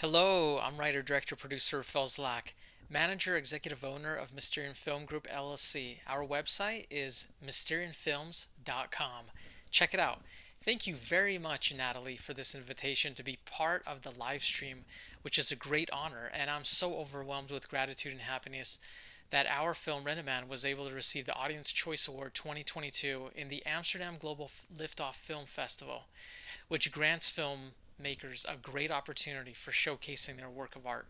Hello, I'm writer, director, producer Phil Zlak, manager, executive owner of Mysterian Film Group LLC. Our website is mysterianfilms.com. Check it out. Thank you very much, Natalie, for this invitation to be part of the live stream, which is a great honor, and I'm so overwhelmed with gratitude and happiness that our film Rentaman was able to receive the Audience Choice Award 2022 in the Amsterdam Global Liftoff Film Festival, which grants filmmakers a great opportunity for showcasing their work of art.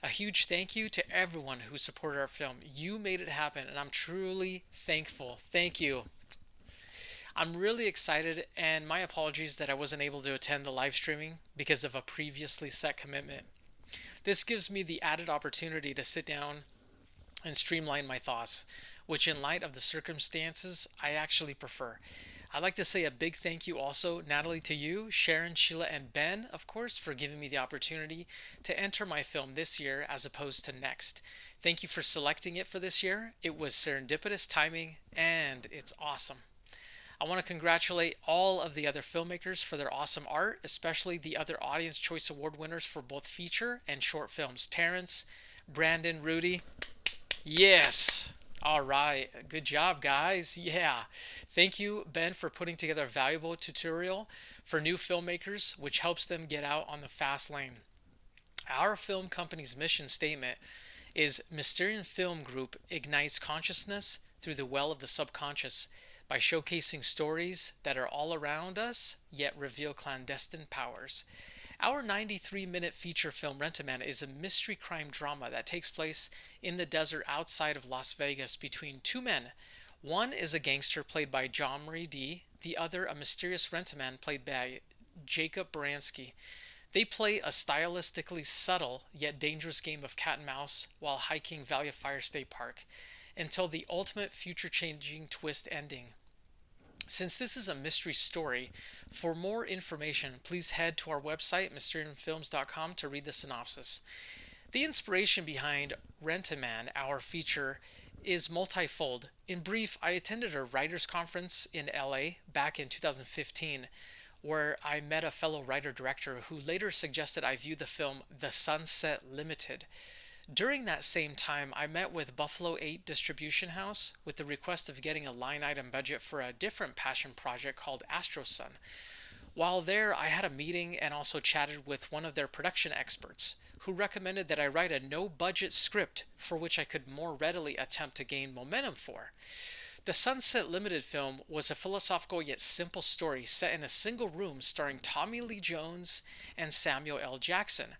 A huge thank you to everyone who supported our film. You made it happen, and I'm truly thankful. Thank you. I'm really excited, and my apologies that I wasn't able to attend the live streaming because of a previously set commitment. This gives me the added opportunity to sit down and streamline my thoughts, which, in light of the circumstances, I actually prefer. I'd like to say a big thank you also, Natalie, to you, Sharon, Sheila, and Ben, of course, for giving me the opportunity to enter my film this year as opposed to next. Thank you for selecting it for this year. It was serendipitous timing, and it's awesome. I want to congratulate all of the other filmmakers for their awesome art, especially the other Audience Choice Award winners for both feature and short films. Terrence, Brandon, Rudy. Yes. All right. Good job, guys. Yeah. Thank you, Ben, for putting together a valuable tutorial for new filmmakers, which helps them get out on the fast lane. Our film company's mission statement is Mysterian Film Group ignites consciousness through the well of the subconscious by showcasing stories that are all around us yet reveal clandestine powers. Our 93-minute feature film Rent-A-Man is a mystery crime drama that takes place in the desert outside of Las Vegas between two men. One is a gangster played by John Marie D, the other a mysterious rent-a-man played by Jacob Baranski. They play a stylistically subtle yet dangerous game of cat and mouse while hiking Valley of Fire State Park until the ultimate future-changing twist ending. Since this is a mystery story, for more information, please head to our website, mysterianfilms.com, to read the synopsis. The inspiration behind Rent-A-Man, our feature, is multifold. In brief, I attended a writers' conference in LA back in 2015 where I met a fellow writer-director who later suggested I view the film The Sunset Limited. During that same time, I met with Buffalo 8 Distribution House with the request of getting a line item budget for a different passion project called Astro Sun. While there, I had a meeting and also chatted with one of their production experts, who recommended that I write a no-budget script for which I could more readily attempt to gain momentum for. The Sunset Limited film was a philosophical yet simple story set in a single room starring Tommy Lee Jones and Samuel L. Jackson.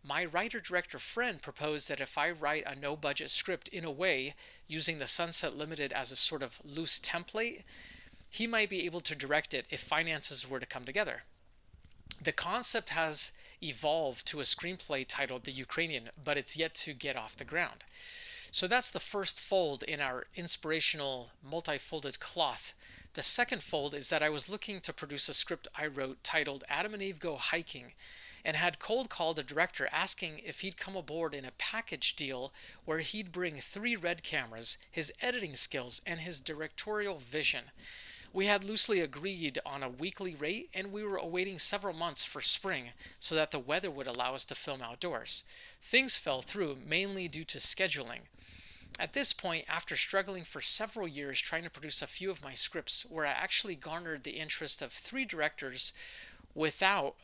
My writer-director friend proposed that if I write a no-budget script in a way, using the Sunset Limited as a sort of loose template, he might be able to direct it if finances were to come together. The concept has evolved to a screenplay titled The Ukrainian, but it's yet to get off the ground. So that's the first fold in our inspirational multi-folded cloth. The second fold is that I was looking to produce a script I wrote titled Adam and Eve Go Hiking, and had cold called a director asking if he'd come aboard in a package deal where he'd bring 3 red cameras, his editing skills, and his directorial vision. We had loosely agreed on a weekly rate, and we were awaiting several months for spring so that the weather would allow us to film outdoors. Things fell through, mainly due to scheduling. At this point, after struggling for several years trying to produce a few of my scripts, where I actually garnered the interest of 3 directors without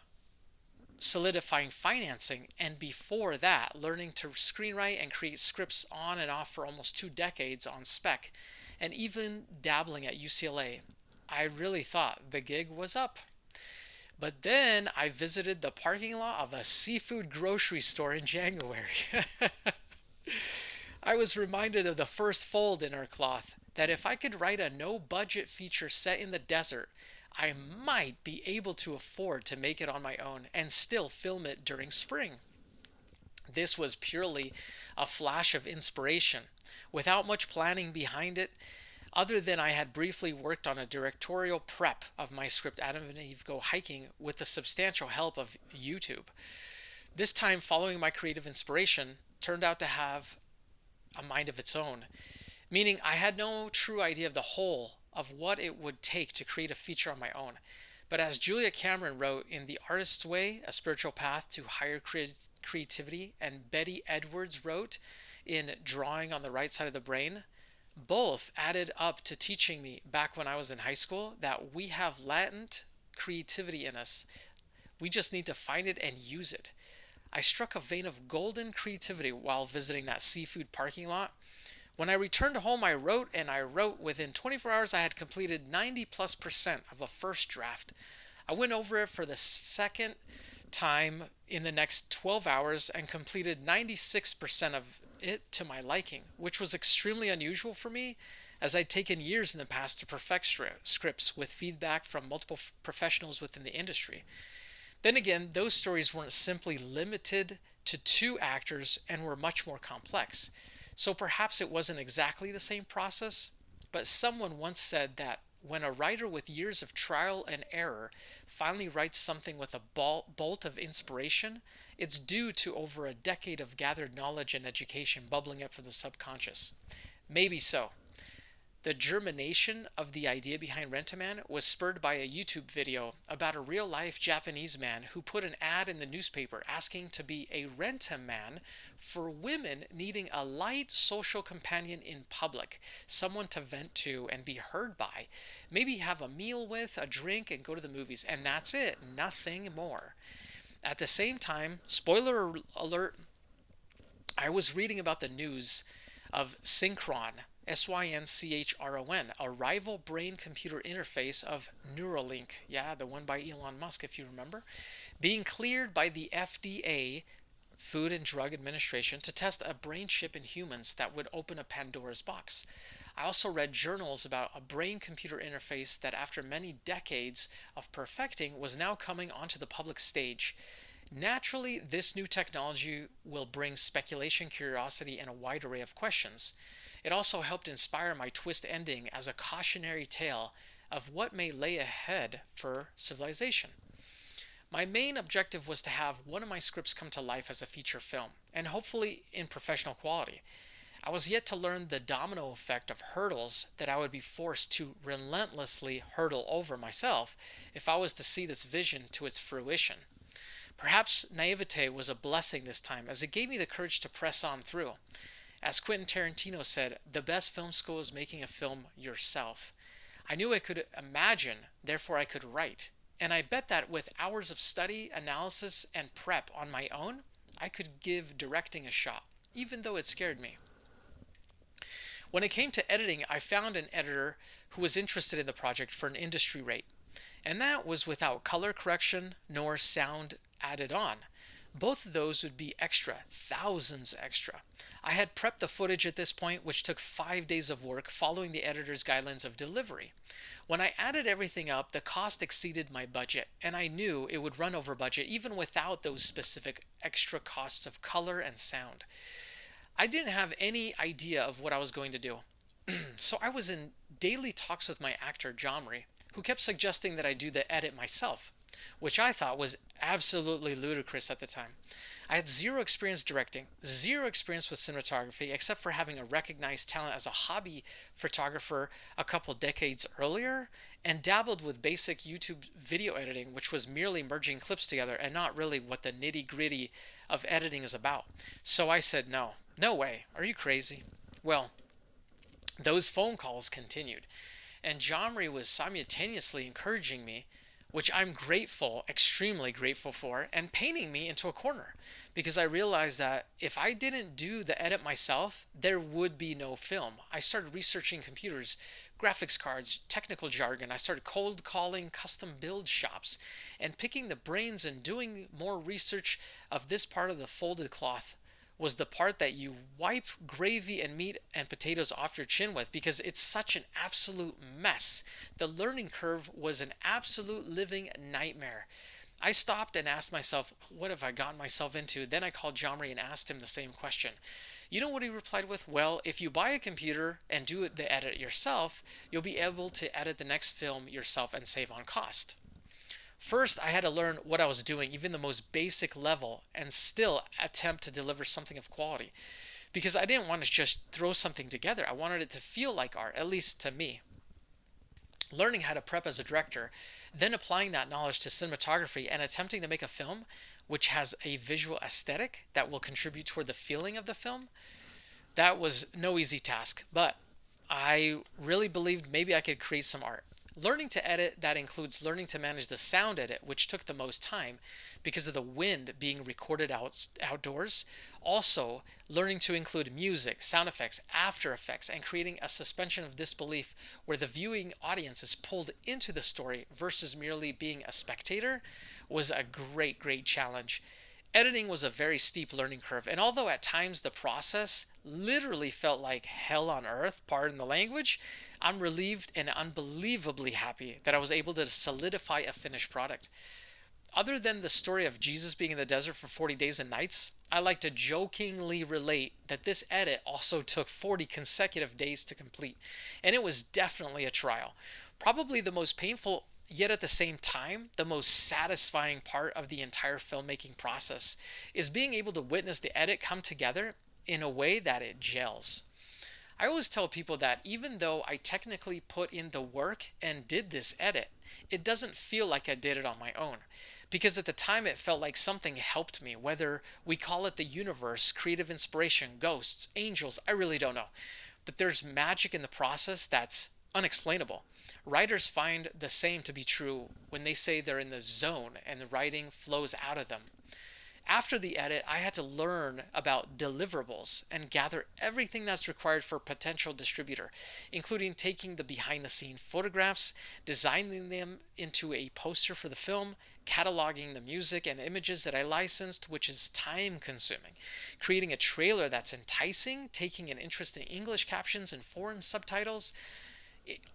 solidifying financing, and before that, learning to screenwrite and create scripts on and off for almost 2 decades on spec, and even dabbling at UCLA, I really thought the gig was up. But then I visited the parking lot of a seafood grocery store in January. I was reminded of the first fold in our cloth, that if I could write a no-budget feature set in the desert, I might be able to afford to make it on my own and still film it during spring. This was purely a flash of inspiration, without much planning behind it, other than I had briefly worked on a directorial prep of my script Adam and Eve Go Hiking with the substantial help of YouTube. This time, following my creative inspiration, turned out to have a mind of its own, meaning I had no true idea of the whole of what it would take to create a feature on my own. But as Julia Cameron wrote in The Artist's Way, A Spiritual Path to Higher Creativity, and Betty Edwards wrote in Drawing on the Right Side of the Brain, both added up to teaching me back when I was in high school that we have latent creativity in us. We just need to find it and use it. I struck a vein of golden creativity while visiting that seafood parking lot. When I returned home, I wrote and I wrote. Within 24 hours, I had completed 90+% of a first draft. I went over it for the second time in the next 12 hours and completed 96% of it to my liking, which was extremely unusual for me, as I'd taken years in the past to perfect scripts with feedback from multiple professionals within the industry. Then again, those stories weren't simply limited to two actors and were much more complex. So perhaps it wasn't exactly the same process, but someone once said that when a writer with years of trial and error finally writes something with a bolt of inspiration, it's due to over a decade of gathered knowledge and education bubbling up from the subconscious. Maybe so. The germination of the idea behind Rent-A-Man was spurred by a YouTube video about a real-life Japanese man who put an ad in the newspaper asking to be a rent-a-man for women needing a light social companion in public, someone to vent to and be heard by, maybe have a meal with, a drink, and go to the movies, and that's it, nothing more. At the same time, spoiler alert, I was reading about the news of Synchron, Synchron, a rival brain-computer interface of Neuralink, yeah, the one by Elon Musk, if you remember, being cleared by the FDA, Food and Drug Administration, to test a brain chip in humans that would open a Pandora's box. I also read journals about a brain-computer interface that, after many decades of perfecting, was now coming onto the public stage. Naturally, this new technology will bring speculation, curiosity, and a wide array of questions. It also helped inspire my twist ending as a cautionary tale of what may lay ahead for civilization. My main objective was to have one of my scripts come to life as a feature film, and hopefully in professional quality. I was yet to learn the domino effect of hurdles that I would be forced to relentlessly hurdle over myself if I was to see this vision to its fruition. Perhaps naivete was a blessing this time, as it gave me the courage to press on through. As Quentin Tarantino said, the best film school is making a film yourself. I knew I could imagine, therefore I could write. And I bet that with hours of study, analysis, and prep on my own, I could give directing a shot, even though it scared me. When it came to editing, I found an editor who was interested in the project for an industry rate. And that was without color correction nor sound added on. Both of those would be extra, thousands extra. I had prepped the footage at this point, which took 5 days of work following the editor's guidelines of delivery. When I added everything up, the cost exceeded my budget, and I knew it would run over budget even without those specific extra costs of color and sound. I didn't have any idea of what I was going to do. So I was in daily talks with my actor, Jomri, who kept suggesting that I do the edit myself, which I thought was absolutely ludicrous at the time. I had zero experience directing, zero experience with cinematography, except for having a recognized talent as a hobby photographer a couple decades earlier, and dabbled with basic YouTube video editing, which was merely merging clips together and not really what the nitty-gritty of editing is about. So I said, no way, are you crazy? Well, those phone calls continued, and Jomri was simultaneously encouraging me, which I'm grateful, extremely grateful for, and painting me into a corner, because I realized that if I didn't do the edit myself, there would be no film. I started researching computers, graphics cards, technical jargon. I started cold calling custom build shops and picking the brains and doing more research of this part of the folded cloth was the part that you wipe gravy and meat and potatoes off your chin with, because it's such an absolute mess. The learning curve was an absolute living nightmare. I stopped and asked myself, what have I gotten myself into? Then I called Jomri and asked him the same question. You know what he replied with? Well, if you buy a computer and do the edit yourself, you'll be able to edit the next film yourself and save on cost. First, I had to learn what I was doing, even the most basic level, and still attempt to deliver something of quality. Because I didn't want to just throw something together. I wanted it to feel like art, at least to me. learning how to prep as a director, then applying that knowledge to cinematography and attempting to make a film which has a visual aesthetic that will contribute toward the feeling of the film, that was no easy task, but I really believed maybe I could create some art. Learning to edit, that includes learning to manage the sound edit, which took the most time because of the wind being recorded outdoors. Also, learning to include music, sound effects, after effects, and creating a suspension of disbelief where the viewing audience is pulled into the story versus merely being a spectator was a great, great challenge. Editing was a very steep learning curve, and although at times the process literally felt like hell on earth, pardon the language, I'm relieved and unbelievably happy that I was able to solidify a finished product. Other than the story of Jesus being in the desert for 40 days and nights, I like to jokingly relate that this edit also took 40 consecutive days to complete, and it was definitely a trial. Probably the most painful, yet at the same time, the most satisfying part of the entire filmmaking process is being able to witness the edit come together in a way that it gels. I always tell people that even though I technically put in the work and did this edit, it doesn't feel like I did it on my own. Because at the time it felt like something helped me, whether we call it the universe, creative inspiration, ghosts, angels, I really don't know. But there's magic in the process that's unexplainable. Writers find the same to be true when they say they're in the zone and the writing flows out of them. After the edit, I had to learn about deliverables and gather everything that's required for a potential distributor, including taking the behind the scene photographs, designing them into a poster for the film, cataloging the music and images that I licensed, which is time consuming, creating a trailer that's enticing, taking an interest in English captions and foreign subtitles,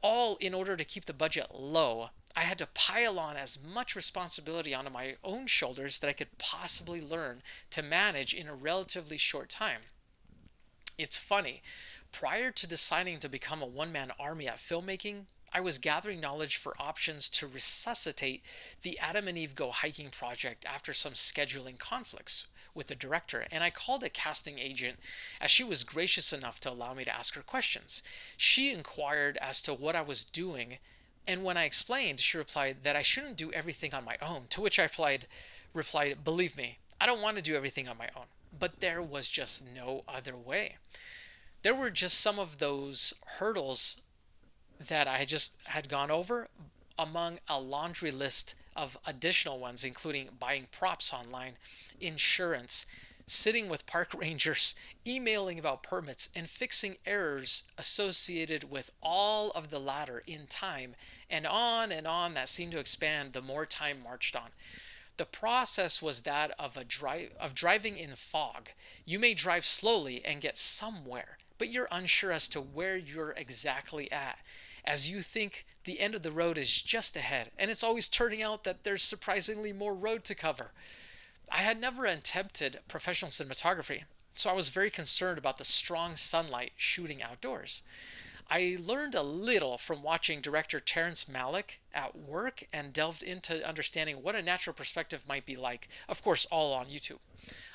all in order to keep the budget low. I had to pile on as much responsibility onto my own shoulders that I could possibly learn to manage in a relatively short time. It's funny, prior to deciding to become a one-man army at filmmaking, I was gathering knowledge for options to resuscitate the Adam and Eve Go Hiking project after some scheduling conflicts with the director, and I called a casting agent as she was gracious enough to allow me to ask her questions. She inquired as to what I was doing, and when I explained, she replied that I shouldn't do everything on my own, to which I replied, believe me, I don't want to do everything on my own, but there was just no other way. There were just some of those hurdles that I just had gone over among a laundry list of additional ones, including buying props online, insurance, sitting with park rangers, emailing about permits, and fixing errors associated with all of the latter in time, and on that seemed to expand the more time marched on. The process was that of driving in fog. You may drive slowly and get somewhere, but you're unsure as to where you're exactly at, as you think the end of the road is just ahead, and it's always turning out that there's surprisingly more road to cover. I had never attempted professional cinematography, so I was very concerned about the strong sunlight shooting outdoors. I learned a little from watching director Terrence Malick at work and delved into understanding what a natural perspective might be like, of course, all on YouTube.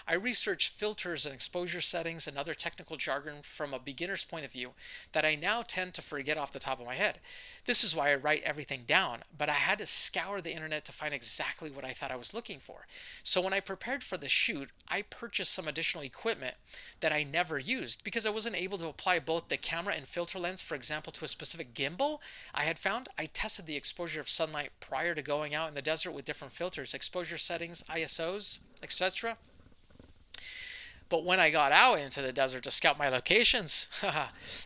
I researched filters and exposure settings and other technical jargon from a beginner's point of view that I now tend to forget off the top of my head. This is why I write everything down, but I had to scour the internet to find exactly what I thought I was looking for. So when I prepared for the shoot, I purchased some additional equipment that I never used because I wasn't able to apply both the camera and filter lens, for example, to a specific gimbal I had found. I tested the exposure of sunlight prior to going out in the desert with different filters, exposure settings, ISOs, etc. But when I got out into the desert to scout my locations,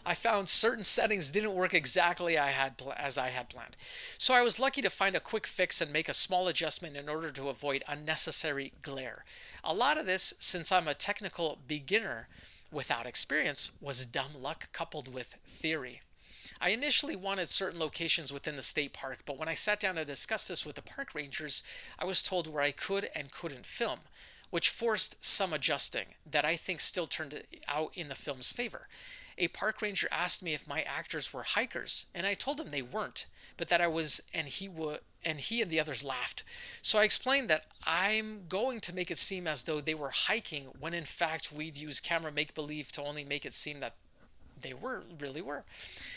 I found certain settings didn't work exactly as I had planned. So I was lucky to find a quick fix and make a small adjustment in order to avoid unnecessary glare. A lot of this, since I'm a technical beginner without experience, was dumb luck coupled with theory. I initially wanted certain locations within the state park, but when I sat down to discuss this with the park rangers, I was told where I could and couldn't film, which forced some adjusting that I think still turned out in the film's favor. A park ranger asked me if my actors were hikers, and I told him they weren't, but that I was, and he and the others laughed. So I explained that I'm going to make it seem as though they were hiking when in fact we'd use camera make-believe to only make it seem that They really were.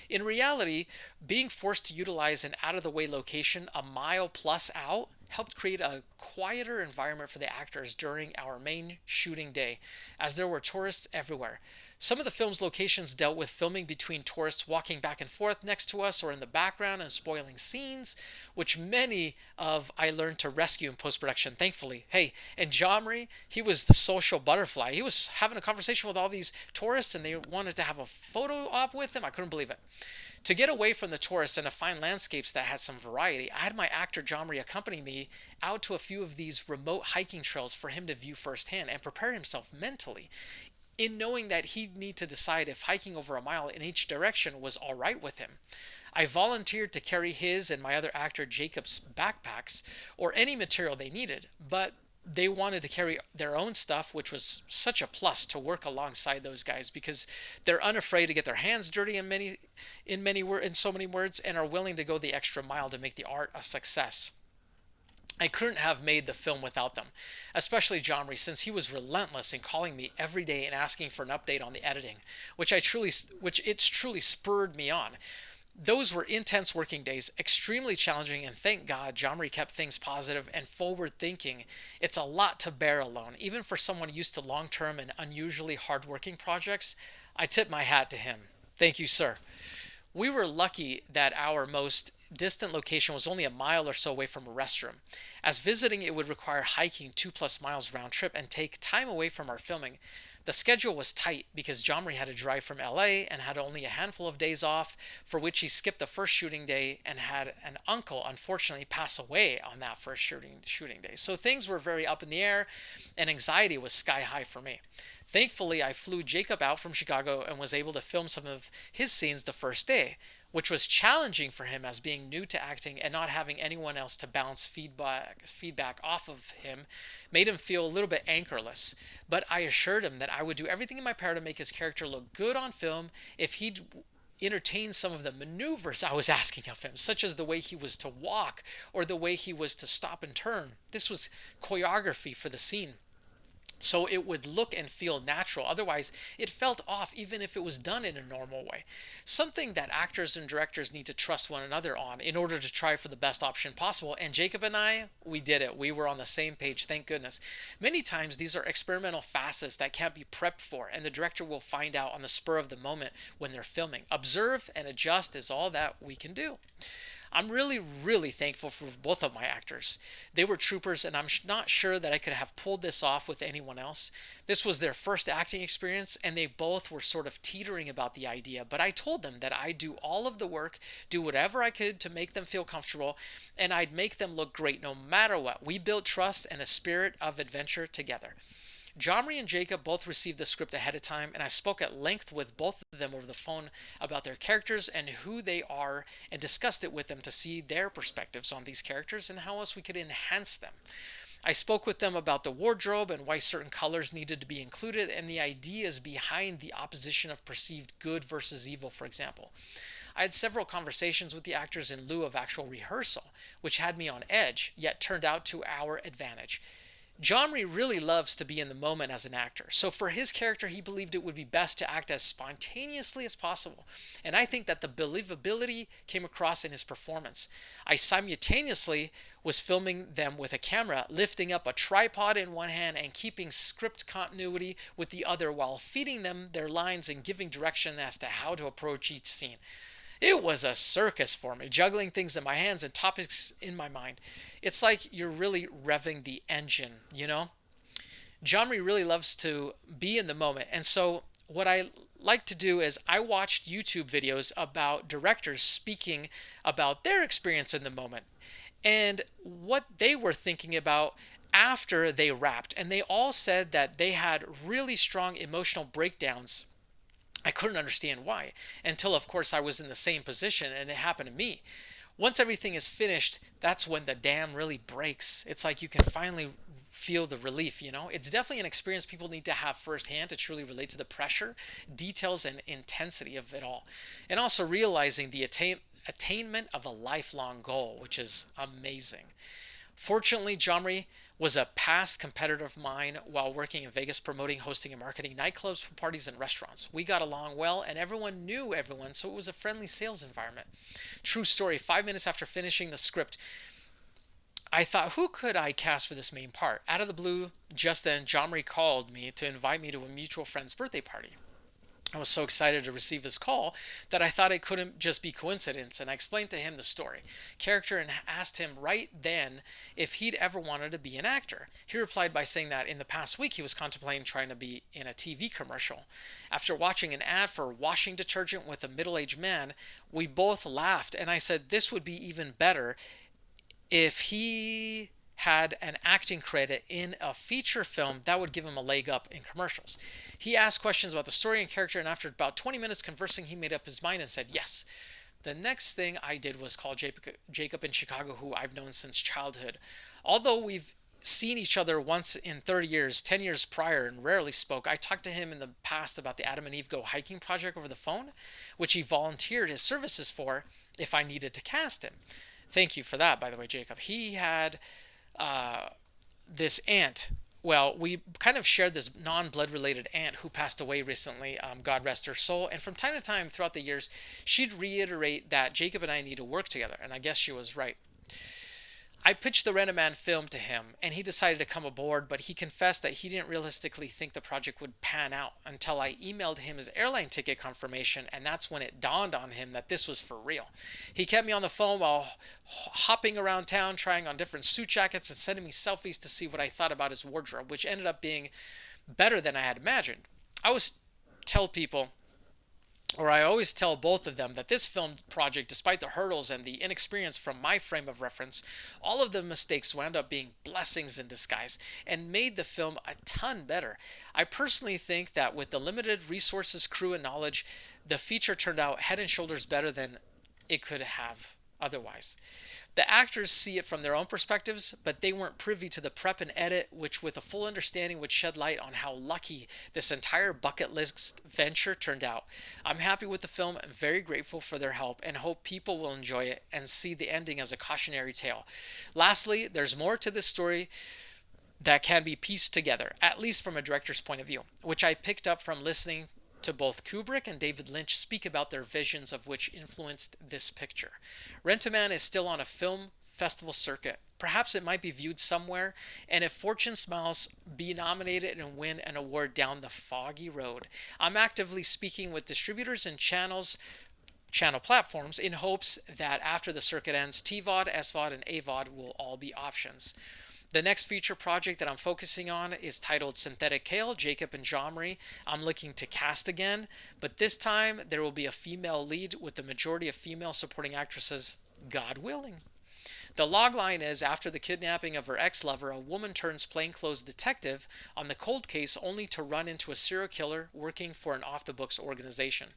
In reality, being forced to utilize an out of the way location a mile plus out helped create a quieter environment for the actors during our main shooting day, as there were tourists everywhere. Some of the film's locations dealt with filming between tourists walking back and forth next to us or in the background and spoiling scenes, which many of I learned to rescue in post production, thankfully. Hey, and Jomri, he was the social butterfly. He was having a conversation with all these tourists and they wanted to have a photo op with him. I couldn't believe it. To get away from the tourists and to find landscapes that had some variety, I had my actor Jomri accompany me out to a few of these remote hiking trails for him to view firsthand and prepare himself mentally in knowing that he'd need to decide if hiking over a mile in each direction was all right with him. I volunteered to carry his and my other actor Jacob's backpacks or any material they needed, but they wanted to carry their own stuff, which was such a plus to work alongside those guys because they're unafraid to get their hands dirty in so many words and are willing to go the extra mile to make the art a success. I couldn't have made the film without them, especially Jomri, since he was relentless in calling me every day and asking for an update on the editing, which it's truly spurred me on. Those were intense working days, extremely challenging, and thank God Jomri kept things positive and forward thinking. It's a lot to bear alone, even for someone used to long-term and unusually hard-working projects. I tip my hat to him. Thank you, sir. We were lucky that our most distant location was only a mile or so away from a restroom, as visiting it would require hiking 2+ miles round trip and take time away from our filming. The schedule was tight because Jomri had to drive from LA and had only a handful of days off, for which he skipped the first shooting day and had an uncle unfortunately pass away on that first shooting day. So things were very up in the air and anxiety was sky high for me. Thankfully, I flew Jacob out from Chicago and was able to film some of his scenes the first day, which was challenging for him as being new to acting and not having anyone else to bounce feedback off of him made him feel a little bit anchorless. But I assured him that I would do everything in my power to make his character look good on film if he'd entertain some of the maneuvers I was asking of him, such as the way he was to walk or the way he was to stop and turn. This was choreography for the scene, so it would look and feel natural. Otherwise, it felt off even if it was done in a normal way. Something that actors and directors need to trust one another on in order to try for the best option possible. And Jacob and I, we did it. We were on the same page, thank goodness. Many times these are experimental facets that can't be prepped for, and the director will find out on the spur of the moment when they're filming. Observe and adjust is all that we can do. I'm really thankful for both of my actors. They were troopers, and I'm not sure that I could have pulled this off with anyone else. This was their first acting experience, and they both were sort of teetering about the idea, but I told them that I'd do all of the work, do whatever I could to make them feel comfortable, and I'd make them look great no matter what. We built trust and a spirit of adventure together. Jomri and Jacob both received the script ahead of time, and I spoke at length with both of them over the phone about their characters and who they are, and discussed it with them to see their perspectives on these characters and how else we could enhance them. I spoke with them about the wardrobe and why certain colors needed to be included and the ideas behind the opposition of perceived good versus evil, for example. I had several conversations with the actors in lieu of actual rehearsal, which had me on edge, yet turned out to our advantage. Jomri really loves to be in the moment as an actor, so for his character he believed it would be best to act as spontaneously as possible, and I think that the believability came across in his performance. I simultaneously was filming them with a camera, lifting up a tripod in one hand and keeping script continuity with the other while feeding them their lines and giving direction as to how to approach each scene. It was a circus for me, juggling things in my hands and topics in my mind. It's like you're really revving the engine, you know? Jomri really loves to be in the moment. And so what I like to do is I watched YouTube videos about directors speaking about their experience in the moment and what they were thinking about after they wrapped. And they all said that they had really strong emotional breakdowns. I couldn't understand why, until of course I was in the same position and it happened to me. Once everything is finished, that's when the dam really breaks. It's like you can finally feel the relief, you know? It's definitely an experience people need to have firsthand to truly relate to the pressure, details, and intensity of it all. And also realizing the attainment of a lifelong goal, which is amazing. Fortunately, Jomri was a past competitor of mine while working in Vegas promoting, hosting, and marketing nightclubs, parties, and restaurants. We got along well, and everyone knew everyone, so it was a friendly sales environment. True story, 5 minutes after finishing the script, I thought, who could I cast for this main part? Out of the blue, just then, Jomri called me to invite me to a mutual friend's birthday party. I was so excited to receive his call that I thought it couldn't just be coincidence, and I explained to him the story, character, and asked him right then if he'd ever wanted to be an actor. He replied by saying that in the past week he was contemplating trying to be in a TV commercial. After watching an ad for washing detergent with a middle-aged man, we both laughed, and I said this would be even better if he had an acting credit in a feature film that would give him a leg up in commercials. He asked questions about the story and character, and after about 20 minutes conversing, he made up his mind and said yes. The next thing I did was call Jacob in Chicago, who I've known since childhood. Although we've seen each other once in 30 years, 10 years prior, and rarely spoke, I talked to him in the past about the Adam and Eve Go hiking project over the phone, which he volunteered his services for if I needed to cast him. Thank you for that, by the way, Jacob. He had this aunt. Well, we kind of shared this non-blood related aunt who passed away recently, God rest her soul. And from time to time throughout the years, she'd reiterate that Jacob and I need to work together. And I guess she was right. I pitched the Rent-A-Man film to him, and he decided to come aboard, but he confessed that he didn't realistically think the project would pan out until I emailed him his airline ticket confirmation, and that's when it dawned on him that this was for real. He kept me on the phone while hopping around town, trying on different suit jackets and sending me selfies to see what I thought about his wardrobe, which ended up being better than I had imagined. I always tell both of them that this film project, despite the hurdles and the inexperience from my frame of reference, all of the mistakes wound up being blessings in disguise and made the film a ton better. I personally think that with the limited resources, crew, and knowledge, the feature turned out head and shoulders better than it could have otherwise. The actors see it from their own perspectives, but they weren't privy to the prep and edit, which with a full understanding would shed light on how lucky this entire bucket list venture turned out. I'm happy with the film and very grateful for their help and hope people will enjoy it and see the ending as a cautionary tale. Lastly, there's more to this story that can be pieced together, at least from a director's point of view, which I picked up from listening to both Kubrick and David Lynch speak about their visions of which influenced this picture. Rent-A-Man is still on a film festival circuit. Perhaps it might be viewed somewhere, and if fortune smiles, be nominated and win an award down the foggy road. I'm actively speaking with distributors and channel platforms in hopes that after the circuit ends, TVOD, SVOD, and AVOD will all be options. The next feature project that I'm focusing on is titled Synthetic Kale, Jacob and Jomri. I'm looking to cast again, but this time there will be a female lead with the majority of female supporting actresses, God willing. The logline is, after the kidnapping of her ex-lover, a woman turns plainclothes detective on the cold case only to run into a serial killer working for an off-the-books organization.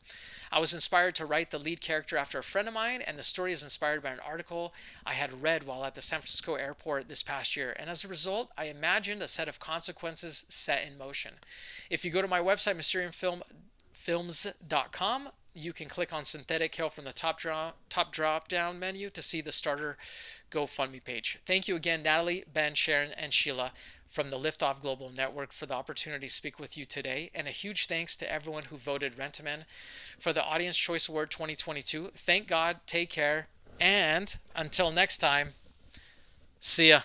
I was inspired to write the lead character after a friend of mine, and the story is inspired by an article I had read while at the San Francisco airport this past year, and as a result, I imagined a set of consequences set in motion. If you go to my website, MysteriumFilms.com, you can click on Synthetic Kale from the top drop-down menu to see the starter GoFundMe page. Thank you again, Natalie, Ben, Sharon, and Sheila from the Liftoff Global Network for the opportunity to speak with you today, and a huge thanks to everyone who voted Rent-A-Man for the Audience Choice Award 2022. Thank God, take care, and until next time, see ya.